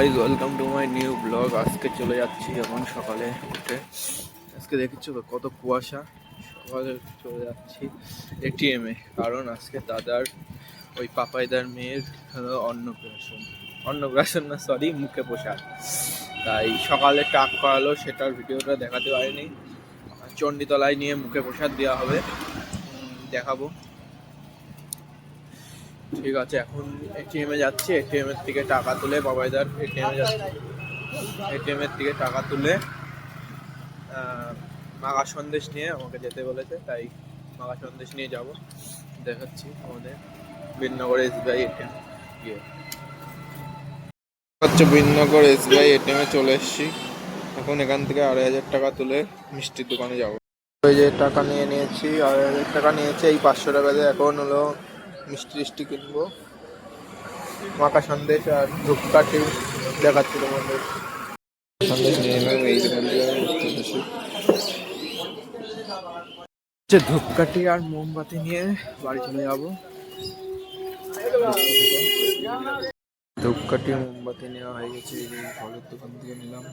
Guys, welcome to my new blog. আজকে চলে যাচ্ছি এখন সকালে উঠে। আজকে দেখেছো তো কত কুয়াশা। সকালে চলে যাচ্ছি এটিএমে, কারণ আজকে দাদার ওই পাপাইদার মেয়ের অন্নপ্রাশন না, সরি, মুখে প্রসাদ। তাই সকালে টাক করালো, সেটার ভিডিওটা দেখাতে পারিনি। চণ্ডীতলায় নিয়ে মুখে প্রসাদ দেওয়া হবে, দেখাবো। ঠিক আছে, এখন এটিএমে যাচ্ছি। এটিএম এর থেকে টাকা তুলে বাবাইদার এটিএমে যাচ্ছি। এটিএম এর থেকে টাকা তুলে মাগা সন্দেশ নিয়ে আমাকে যেতে বলেছে, তাই মাগা সন্দেশ নিয়ে যাব। দেখাচ্ছি আমাদের বিননগর এসবিআই এটিএম গিয়ে। হচ্ছে বিননগর এসবিআই এটিএমে চলে এসেছি। এখন এখান থেকে 2,500 টাকা তুলে মিষ্টির দোকানে যাব। ওই যে টাকা নিয়ে নিয়েছি, 2,500 টাকা নিয়েছে। এই 500 টাকা দিয়ে এখন হলো মিষ্টি কিনবো। মাখা সন্দেশ আর ধূপকাঠি দেখাচ্ছি তোমাদের। সন্দেশ নিয়ে নিলাম এই দোকান থেকে। ধূপকাঠি আর মোমবাতি নিয়ে বাড়ি চলে যাবো। ধূপকাঠি মোমবাতি নেওয়া হয়ে গেছে, এই ফলের দোকান থেকে নিলাম।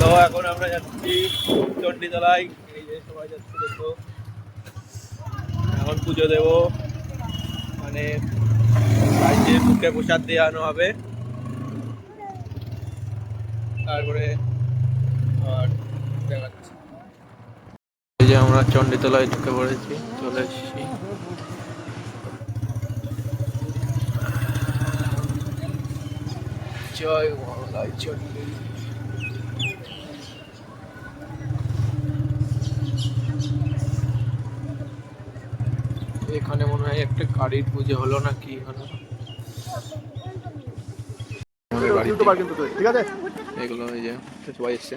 তো এখন আমরা যাচ্ছি চণ্ডীতলায়। এই যে সবাই যাচ্ছে, দেখো। এখন পুজো দেবো, মানে বাড়িতে মুখে প্রসাদ দিয়ে আনো হবে। তারপরে আর দেখাচ্ছি। এই যে আমরা চণ্ডীতলায় ঢুকে পড়েছি, চলে এসেছি। জয় মহালয় চণ্ডী। এখানে মনে হয় একটা গাড়ির পুজো হলো না কি হলো। ঠিক আছে, এগুলো এই যে সবাই এসছে।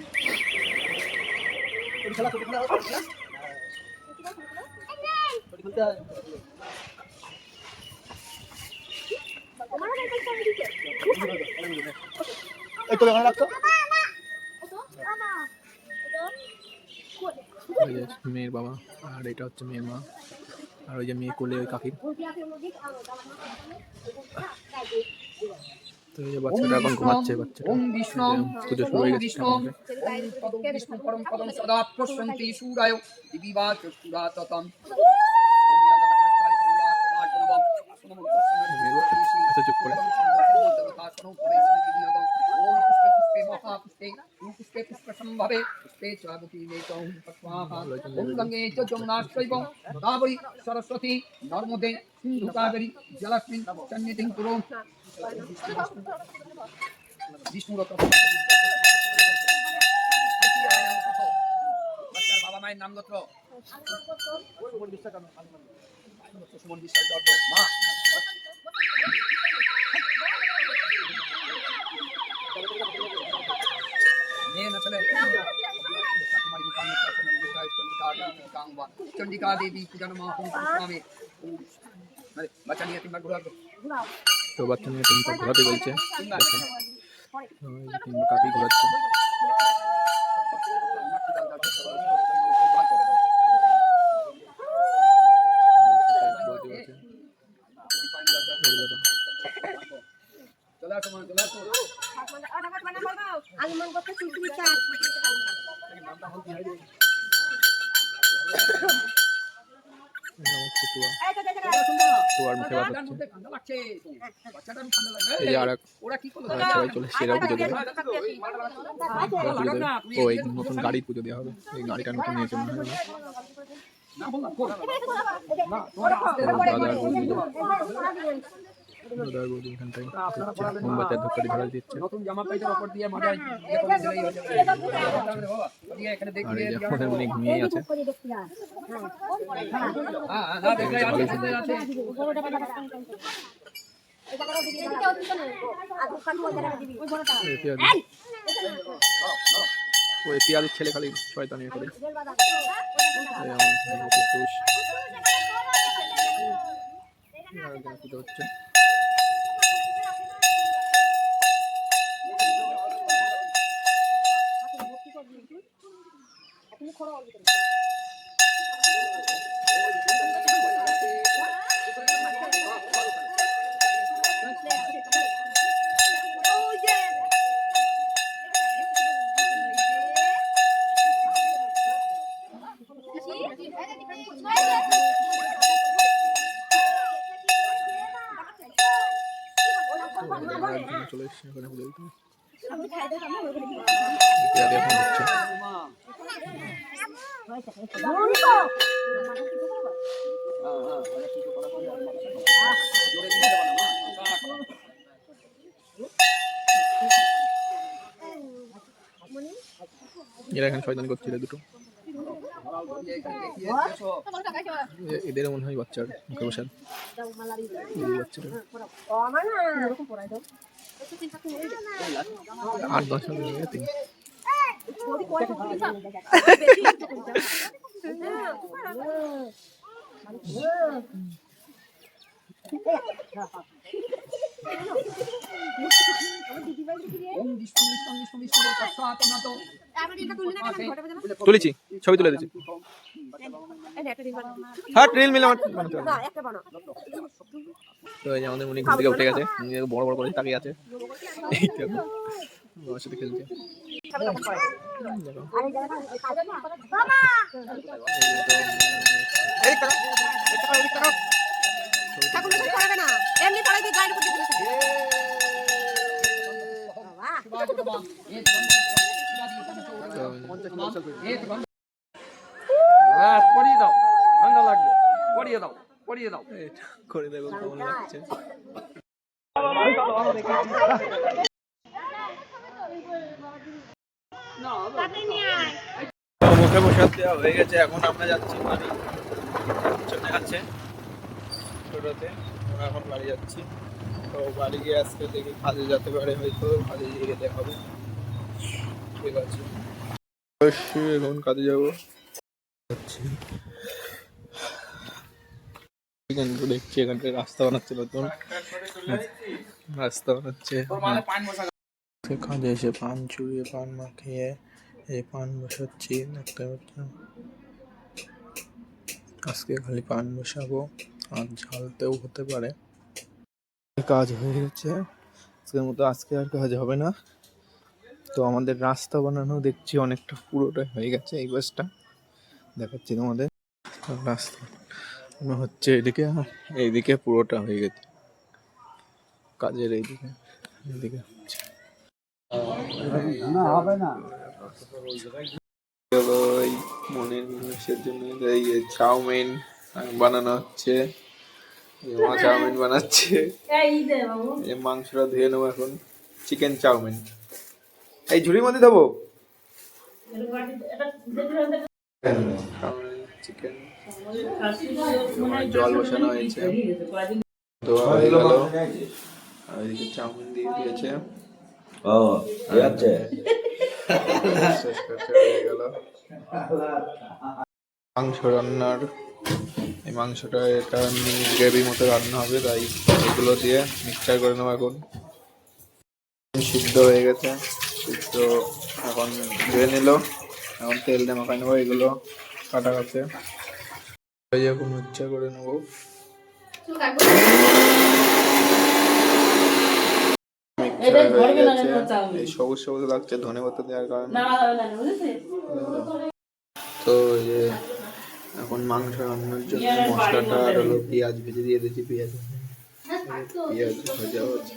মেয়ের বাবা, আর এটা হচ্ছে মেয়ের মা, আর ওই যে মেয়ে কোলে ওই কাকির। তো এই যে বাচ্চাটা এখন ঘুমাচ্ছে। বাচ্চাটা পুজো শুরু হয়ে গেছে। আচ্ছা, চুপ করে। सरस्वती नर्मदे सिंधु कावेरी जलास्मिन् सन्निधिं कुरु। विष्णुरत्न बाबा माয়ের নাম গোত্র সুমন বিশ্বাস। সুমন বিশ্বাস মা মেয়ে না ছেলে। चंडिका देवी पूजा नमः में बच्चा निये 3 बार घुरा दो। तो बच्चा निये 3 बार घुराते बोलছে। काफी घुराচ্ছে। चला तुम्हारा चला तो आलू मन करते चुटकी चा তোয়ার মুখে বাদ হচ্ছে। এই আর ওরা কি করলো, সবাই চলে সেরাও পুজো দেবে। ও এই নতুন গাড়ির পুজো দেওয়া হবে। এই গাড়িটা নতুন নিয়েছে মনে হয়। দাদার বৌদি এখানটায় মোমবাতি ধূপকাঠি ধরা দিচ্ছে। নতুন জামা পাইজার উপর দিয়ে মজা আর এই যে আমাদের উনি ঘুমিয়েই আছে। ওই পিয়াজের ছেলে খালি শয়তানি করে। পুজো হচ্ছে। আমরা একজন চলে এসেছি ওখানে পুজো দিতে। আমি খাই দেব আমি ওখানে কি ইত্যাদি এখন হচ্ছে। এরা এখানে শয়তানি করছিল দুটো, এদের মনে হয় বাচ্চার মুখে বসার বাচ্চাটা 8-10 বছর হয়ে গেছে। তুলেছি, ছবি তুলে দিচ্ছি। হ্যাঁ রিল মিলে তো এই যে আমাদের উনি ঘুম থেকে উঠে গেছে, বড় বড় করে তাকিয়ে আছে, বাবার সাথে খেলছে। পড়িয়ে দাও, ঠান্ডা লাগবে, পড়িয়ে দাও, পড়িয়ে দাও। করে দেখো কেমন লাগছে। মুখে প্রসাদ দেওয়া হয়ে গেছে, এখন আমরা যাচ্ছি বাড়ি। চলে যাচ্ছে টোটোতে, আমরা এখন বাড়ি যাচ্ছি। তো বাড়ি গিয়ে আজকে দেখি কাজে যেতে পারে, হয়তো কাজে গিয়ে যেতে হবে। ঠিক আছে, এখন কাজে যাবো। দেখছি এখানটায় রাস্তা বানাচ্ছে, নতুন রাস্তা বানাচ্ছে। কাজে এসে পান চুড়িয়ে পান মাখিয়ে এই পান বসাচ্ছি, দেখতে পাচ্ছেন। আজকে খালি পান বসাবো, আর ঝালতেও হতে পারে। কাজ হয়ে গেছে আজকের মতো, আজকে আর কাজ হবে না। তো আমাদের রাস্তা বানানো দেখছি অনেকটা পুরোটাই হয়ে গেছে। এই বাসটা দেখাচ্ছি তোমাদের, রাস্তা হচ্ছে এদিকে, এইদিকে পুরোটা হয়ে গেছে কাজের, এইদিকে এইদিকে হচ্ছে। ওই মনের মানুষের জন্য এই চাউমিন বানানো হচ্ছে, মা চাউমিন বানাচ্ছে। এই মাংসটা ধুয়ে নেবো এখন, চিকেন চাউমিন। এই ঝুড়ির মধ্যে দেবো চিকেন। জল বসানো হয়েছে, তো হয়ে গেল। আর এদিকে চাউমিন দিয়ে দিয়েছে। মাংস রান্নার, এই মাংসটা এটা গ্রেভি মতো রান্না হবে, তাই এগুলো দিয়ে মিক্সচার করে নেবো। এখন সিদ্ধ হয়ে গেছে, সিদ্ধ এখন ধুয়ে নিল, এখন তেল দিয়ে মাখাই নেবো। এগুলো কাটা কাছে এখন মিক্সচার করে নেবো। এই সবুজ সবুজ লাগছে ধনেপাতা দেওয়ার কারণে। তো এই যে এখন মাংস রান্নার জন্য মশলাটা আর হলো পেঁয়াজ ভেজে দিয়ে দিয়েছি। পেঁয়াজ ভাজা হচ্ছে,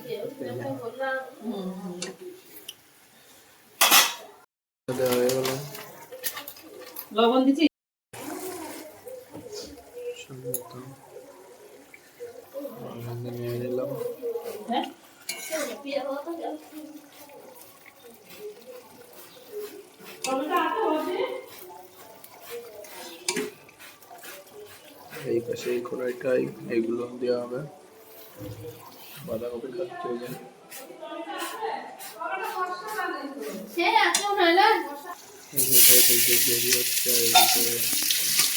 হয়ে গেল। লবণ দিচ্ছি, নিয়ে নিলাম। এই পাশে এই কড়াইটাই এগুলো দেওয়া হবে। বাঁধাকপি কাটতে হবে,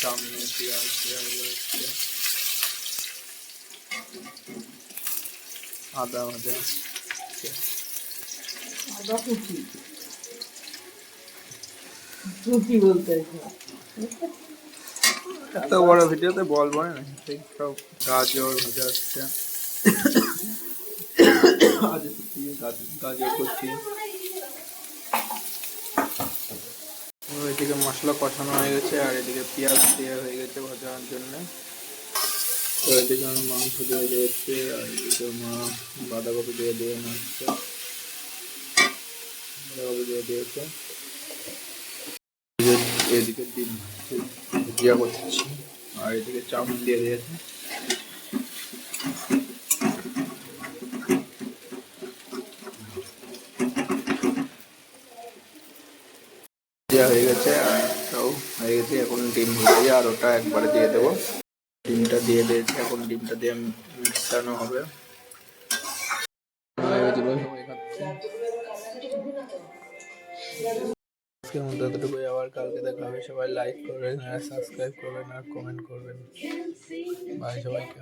সামনে পেঁয়াজ দেওয়া হচ্ছে, আদা ভাজা, বলতে এত বড় ভিডিওতে বলবো না, ঠিক সব গাজর ভাজা হচ্ছে। গাজর করছি। এদিকে মশলা কষানো হয়ে গেছে, আর এদিকে পেঁয়াজ দেওয়া হয়ে গেছে ভাজার জন্য। তো এদিকে আমার মাংস দিয়ে দিয়েছে, আর এদিকে মা বাঁধাকপি দিয়ে দিয়ে নাচছে, বাঁধাকপি দিয়ে দিয়েছে। এদিকে ডিম ভুজিয়া করছি, আর এদিকে চাউমিন দিয়ে দিয়েছে। ভুজিয়া হয়ে গেছে, আর একটাও হয়ে গেছে। এখন ডিম ভুজিয়া আর ওটা একবারে দিয়ে দেবো। ডিমটা দিয়ে দিয়েছে, এখন ডিমটা দিয়ে মিশানো হবে। সবাই খাচ্ছে। আজকের মতো এতটুকুই, আবার কালকে দেখা হবে। সবাই লাইক করবেন, সাবস্ক্রাইব করবেন আর কমেন্ট করবেন। বাই সবাইকে।